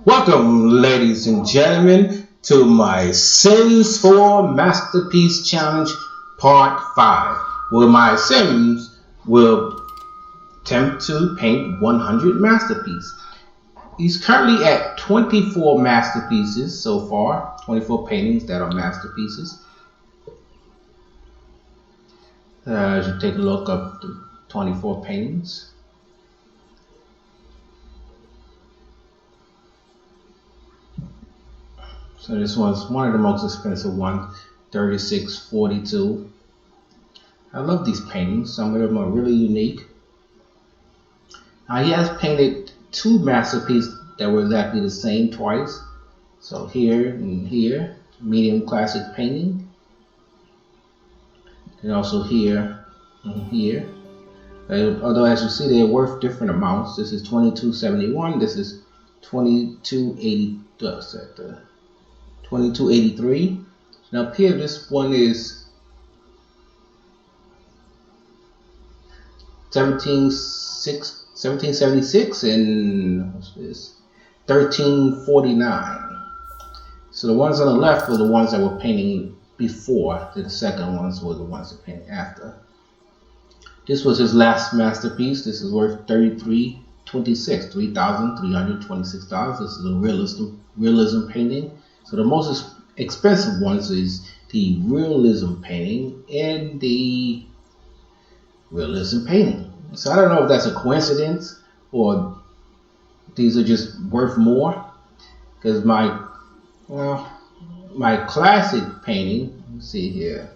Welcome, ladies and gentlemen, to my Sims 4 Masterpiece Challenge Part 5, where my Sims will attempt to paint 100 masterpieces. He's currently at 24 masterpieces so far, 24 paintings that are masterpieces. I should take a look at the 24 paintings. So this one's one of the most expensive ones, $36.42. I love these paintings. Some of them are really unique. He has painted two masterpieces that were exactly the same twice. So here and here, medium classic painting. And also here and here. Although as you see, they're worth different amounts. This is $22.71. This is $22.83. Now up here, this one is $17.76 and what's this? $13.49. So the ones on the left were the ones that were painting before. The second ones were the ones that painted after. This was his last masterpiece. This is worth $33.26, $3,326. This is a realism painting. So the most expensive ones is the realism painting and the realism painting. So I don't know if that's a coincidence or these are just worth more, because my classic painting, let's see here,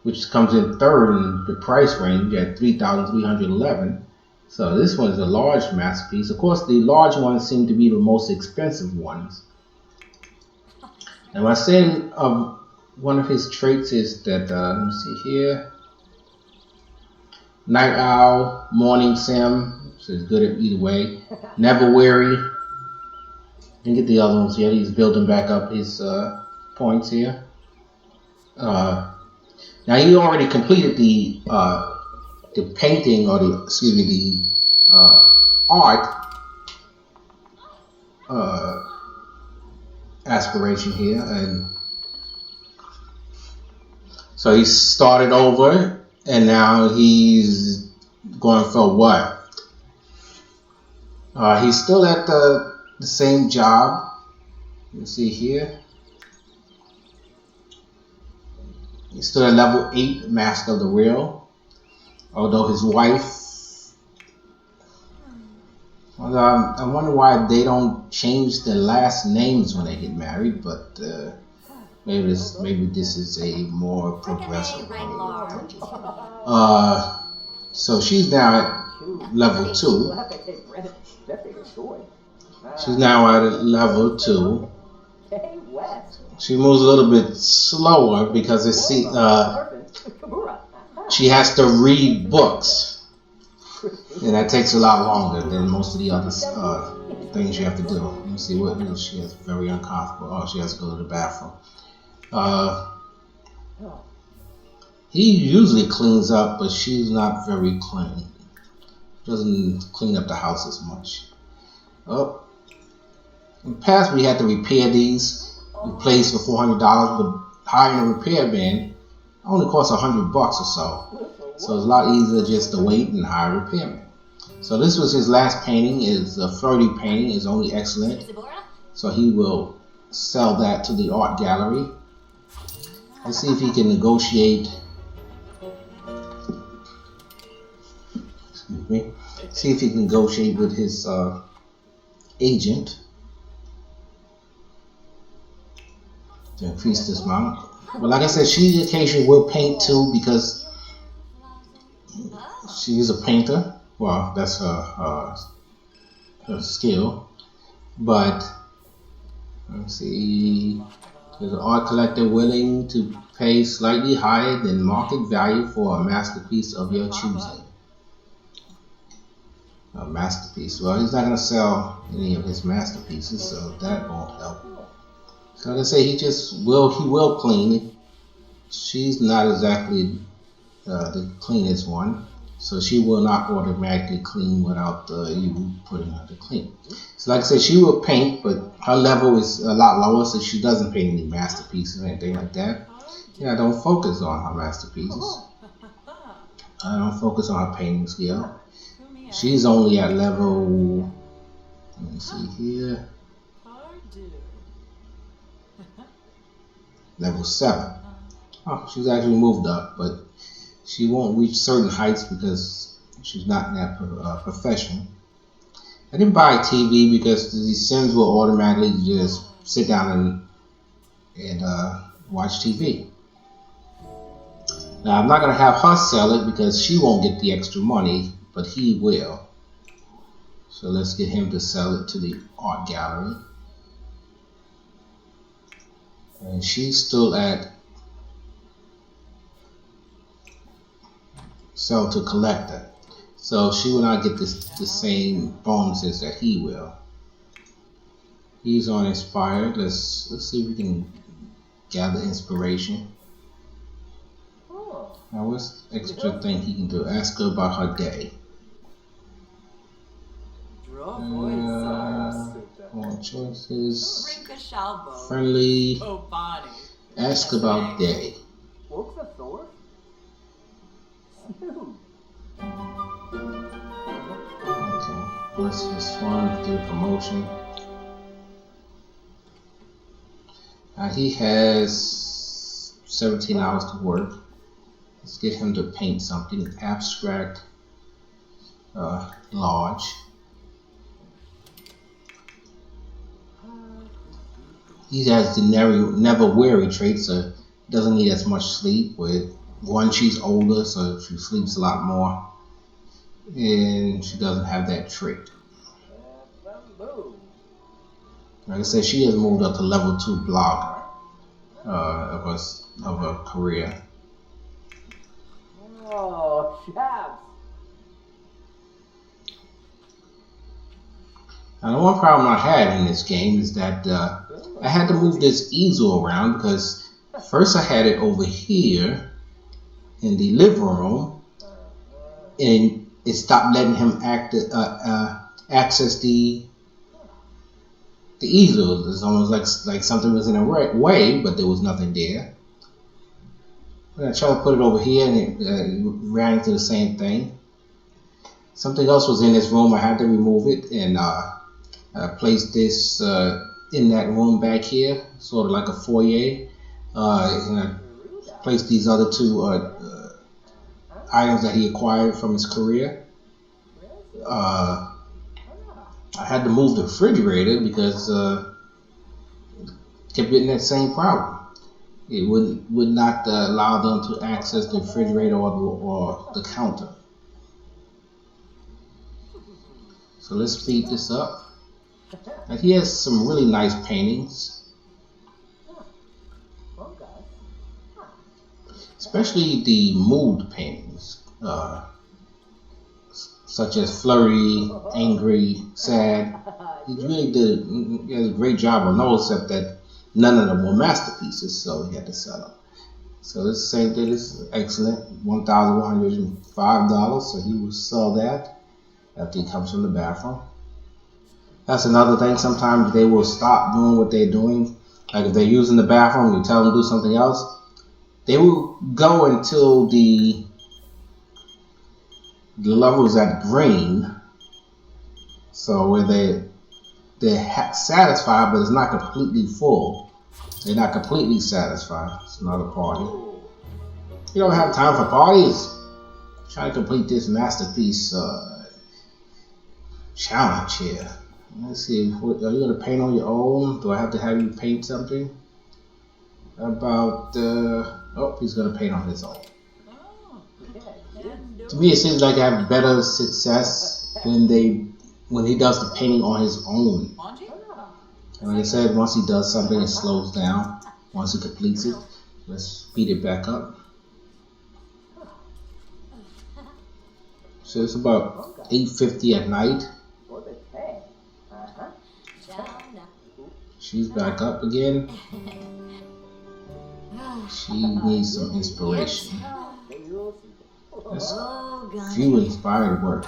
which comes in third in the price range at $3,311. So this one is a large masterpiece. Of course, the large ones seem to be the most expensive ones. And I said one of his traits is that, let me see here, night owl, morning sim, so he's good at either way, never weary. Didn't get the other ones yet. He's building back up his points here. Now he already completed the painting, or the art aspiration here, and so he started over, and now he's going for what? He's still at the same job. You see here, he's still at level 8, Master of the Real. Although his wife, I wonder why they don't change their last names when they get married, but maybe this is a more progressive way. So she's now at level 2. She's now at level 2. She moves a little bit slower because she has to read books. And that takes a lot longer than most of the other things you have to do. Let me see what else she has. Very uncomfortable. Oh, she has to go to the bathroom. He usually cleans up, but she's not very clean. Doesn't clean up the house as much. Oh, in the past we had to repair these, replace for $400, but hiring a repair man only costs $100 or so. So it's a lot easier just to wait and hire a repairman. So this was his last painting. Is a flirty painting. Is only excellent. So he will sell that to the art gallery. Let's see if he can negotiate. Excuse me. See if he can negotiate with his agent to increase this amount. But like I said, she occasionally will paint too, because she is a painter. Well, that's her skill. But let's see, there's an art collector willing to pay slightly higher than market value for a masterpiece of your choosing. A masterpiece. Well, he's not going to sell any of his masterpieces, so that won't help. So like I say, he will clean it. She's not exactly the cleanest one, so she will not automatically clean without you putting her to clean. So like I said, she will paint, but her level is a lot lower, so she doesn't paint any masterpieces or anything like that. Yeah, I don't focus on her masterpieces. I don't focus on her painting skill. She's only at level, let me see here, level 7. Oh, she's actually moved up, but she won't reach certain heights because she's not in that profession. I didn't buy a TV because the Sims will automatically just sit down and watch TV. Now I'm not going to have her sell it because she won't get the extra money, but he will. So let's get him to sell it to the art gallery. And she's still at sell to collector. So she will not get the same bonuses that he will. He's on inspired. Let's see if we can gather inspiration. Now what's the extra thing he can do? Ask her about her day. More choices. Friendly. Ask about day. Okay, what's this one? Get a promotion. He has 17 hours to work. Let's get him to paint something abstract, large. He has the never weary trait, so he doesn't need as much sleep. With one, she's older, so she sleeps a lot more, and she doesn't have that trait. Like I said, she has moved up to level 2 blog of her career. Oh, chaps. Now, the one problem I had in this game is that I had to move this easel around because first I had it over here in the living room, and it stopped letting him access the easel. It's almost like something was in the way, but there was nothing there. When I tried to put it over here, and it ran into the same thing. Something else was in this room. I had to remove it and place this in that room back here, sort of like a foyer. And I placed these other 2 items that he acquired from his career. I had to move the refrigerator because it kept getting that same problem. It would not allow them to access the refrigerator or the counter. So let's speed this up. Now he has some really nice paintings, especially the mood paintings, such as flurry, angry, sad. He has a great job on those, except that none of them were masterpieces, so he had to sell them. So this same thing is excellent, $1,105. So he will sell that after he comes from the bathroom. That's another thing. Sometimes they will stop doing what they're doing. Like if they're using the bathroom, you tell them to do something else. They will go until the level is at green. So where they're satisfied, but it's not completely full. They're not completely satisfied. It's another party. You don't have time for parties. Try to complete this masterpiece challenge here. Let's see. Are you going to paint on your own? Do I have to have you paint something? About oh, he's going to paint on his own. To me, it seems like I have better success when he does the painting on his own. And like I said, once he does something, it slows down. Once he completes it, let's speed it back up. So it's about 8:50 at night. She's back up again. She needs some inspiration. That's few inspired work.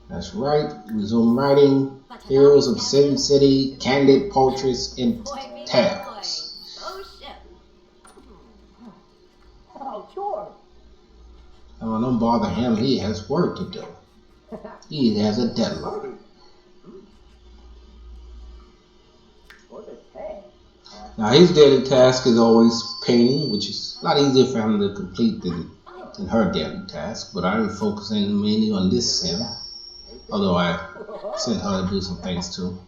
That's right. Resume writing. Heroes of Sin City, candid portraits and tales. Well, don't bother him. He has work to do. He has a deadline. Now his daily task is always painting, which is a lot easier for him to complete than her daily task. But I'm focusing mainly on this sim, although I sent her to do some things too.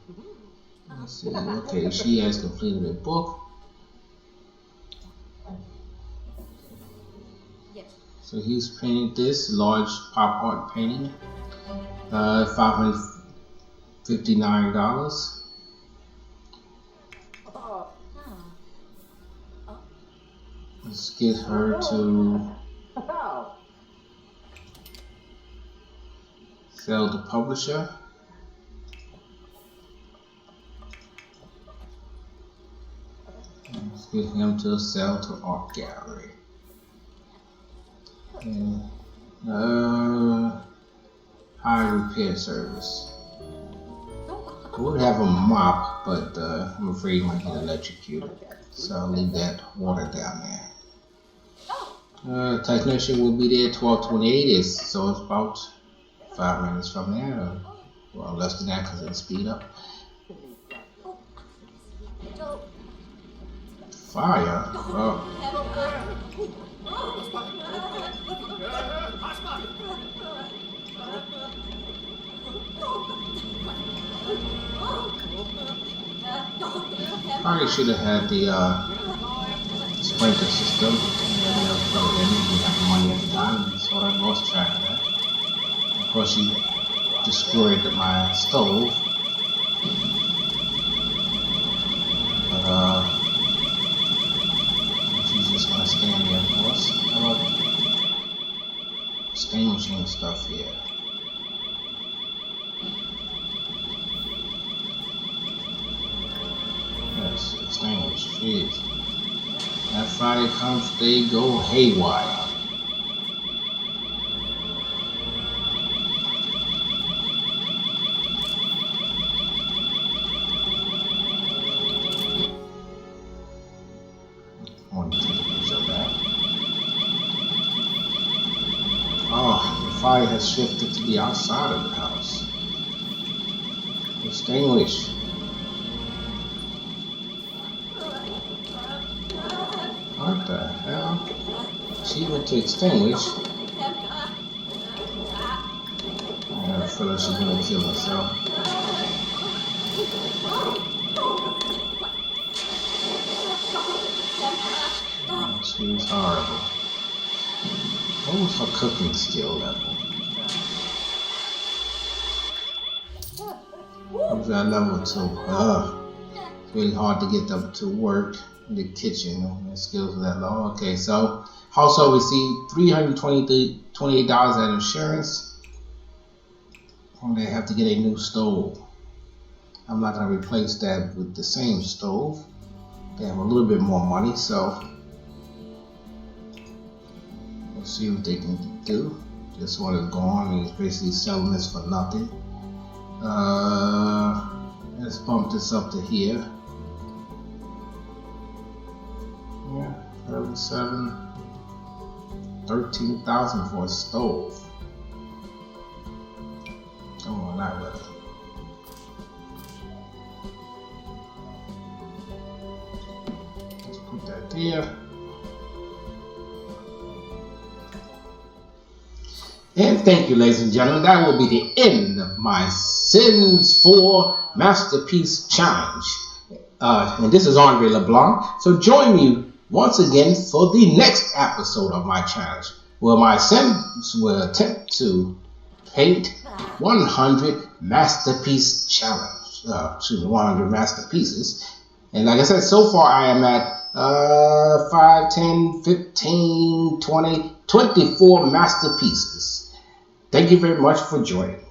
Let's see. Okay, she has completed a book. So he's painted this large pop art painting, $559. Let's get her to sell to publisher. Let's get him to sell to art gallery. And hire repair service. I would have a mop, but I'm afraid he might get electrocuted, so I'll leave that water down there. Technician will be there 12:28, so it's about 5 minutes from there. Well, less than that because it'll speed up. Fire? Oh. Probably should have had the sprinkler system. We have money at the time, so I lost track of that. Of course, she destroyed my stove. But she's just gonna stand there for us. How about extinguishing stuff here? Yes, extinguish. Jeez. That fire comes, they go haywire. I want to take a picture of that. Oh, the fire has shifted to the outside of the house. Extinguish. What the hell? She went to extinguish. I have a feeling she's gonna kill herself. Oh, she's horrible. What was her cooking skill level? What was that level 2? It's really hard to get them to work in the kitchen. The skills are that low. Okay, so household received $328 in insurance. And they have to get a new stove. I'm not going to replace that with the same stove. They have a little bit more money, so let's see what they can do. This one is gone, and it's basically selling this for nothing. Let's bump this up to here. Yeah, 13,000 for a stove. Oh, not really. Let's put that there. And thank you, ladies and gentlemen. That will be the end of my Sims 4 Masterpiece Challenge. And this is Andre LeBlanc. So join me once again for the next episode of my challenge, where my Sims will attempt to paint 100 masterpiece challenge. 100 masterpieces. And like I said, so far I am at 5, 10, 15, 20, 24 masterpieces. Thank you very much for joining me.